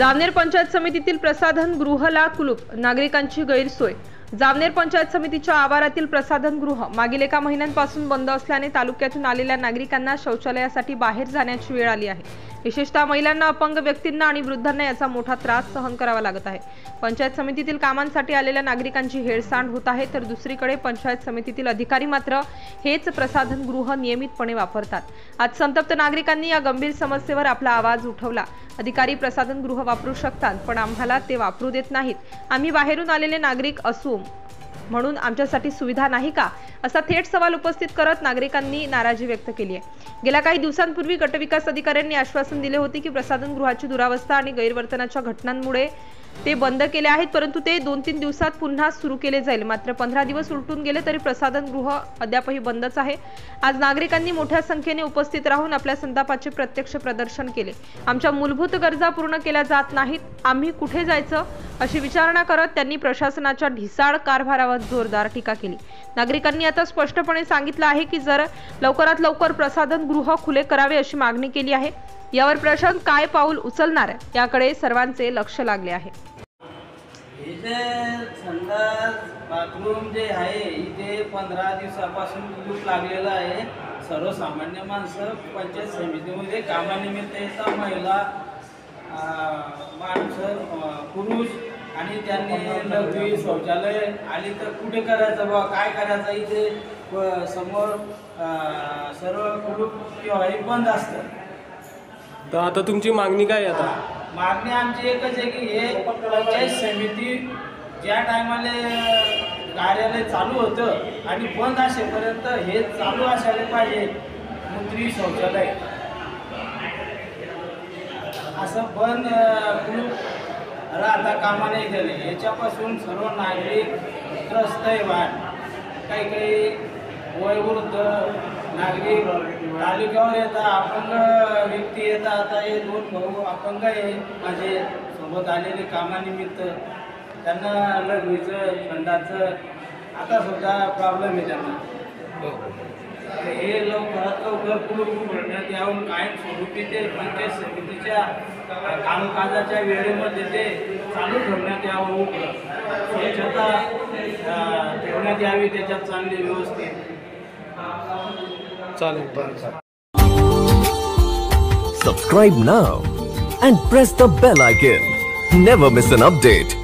जामनेर पंचायत समितीतील प्रसाधन गृहला कुलूप, नागरिकांची गैरसोय। जामनेर पंचायत समितीच्या आवारातील प्रसाधन गृह मागील एका महिन्यांपासून बंद असल्याने तालुक्यातून आलेल्या नागरिकांना शौचालयासाठी बाहेर जाण्याची वेळ आली आहे। विशेषतः महिलांना, अपंग व्यक्तींना आणि वृद्धांना याचा मोठा त्रास सहन करावा लागत आहे। पंचायत समितीतील कामांसाठी आलेल्या नागरिकांची हेळसांड होत आहे, तर दुसरीकडे पंचायत समितीतील अधिकारी मात्र हेच प्रसाधन गृह नियमितपणे वापरतात। आज संतप्त नागरिकांनी या गंभीर समस्येवर आपला आवाज उठवला। अधिकारी प्रसाधन गृह वापरू शकतात, पण आम्हाला ते वापरू देत नाहीत। आम्ही बाहेरून आलेले नागरिक असू म्हणून आमच्यासाठी सुविधा नाही का, असा थेट सवाल उपस्थित करत नागरिकांनी नाराजी व्यक्त केली आहे। गेल्या काही दिवसांपूर्वी गटविकास अधिकाऱ्यांनी आश्वासन दिले होते की प्रसाधन गृहाची दुरावस्था आणि गैरवर्तनाच्या घटनांमुळे ते बंद केले आहेत, परंतु ते 2-3 दिवसात पुन्हा सुरू केले जाईल। मात्र 15 दिवस उलटून गेले तरी प्रसाधन गृह अद्यापही बंदच आहे। आज नागरिकांनी मोठ्या संख्येने उपस्थित राहून आपल्या संतापाचे प्रत्यक्ष प्रदर्शन केले। आमच्या मूलभूत गरजा पूर्ण केल्या जात नाहीत, आम्ही कुठे जायचं अशी विचारणा करत त्यांनी प्रशासनाच्या ढिसाळ कारभारावर जोरदार टीका केली। नागरिकांनी आता स्पष्टपणे सांगितलं आहे की जर लवकरात लवकर प्रसाधन गृह खुले करावे अशी मागणी केली आहे। यावर प्रशासन काय पाऊल उचलणार याकडे सर्वांचे लक्ष लागले आहे। इथे संडास बाथरूम जे आहे इथे 15 दिवसापासून कुलूप लागलेलं आहे। सर्वसामान्य माणसं पंचायत समितीमध्ये कामानिमित्त येतात, महिला, माणसं, पुरुष, आणि त्यांनी लघवी शौचालय आली तर कुठे करायचं बा, काय करायचं, इथे समोर सर्व कुलूप किंवा बंद असतं। तर आता तुमची मागणी काय आहे? आता मागणी आमची एकच आहे की हे पंचायत समिती ज्या टायमाला कार्यालय चालू होतं आणि बंद असेपर्यंत हे चालू असायला पाहिजे। मूत्री शौचालय असं बंद कुलूप राहता कामा नाही गेले। याच्यापासून सर्व नागरिक त्रस्त आहे। काही काही वयोवृद्ध नागरिक तालुक्यावर येतात, अपंग व्यक्ती येतात। आता हे 2 भाऊ अपंग आहे माझे सोबत आलेले कामानिमित्त, त्यांना लघवीचं संडाचं आता सुद्धा प्रॉब्लेम आहे त्यांना। हे लवकरात लवकर कुलूप उघडण्यात यावं, कायम स्वरूपी ते पंचायत समितीच्या कामकाजाच्या वेळेमध्ये ते चालू ठेवण्यात यावं, स्वच्छता ठेवण्यात यावी, त्याच्यात चांगली व्यवस्थित Subscribe now and press the bell icon. Never miss an update.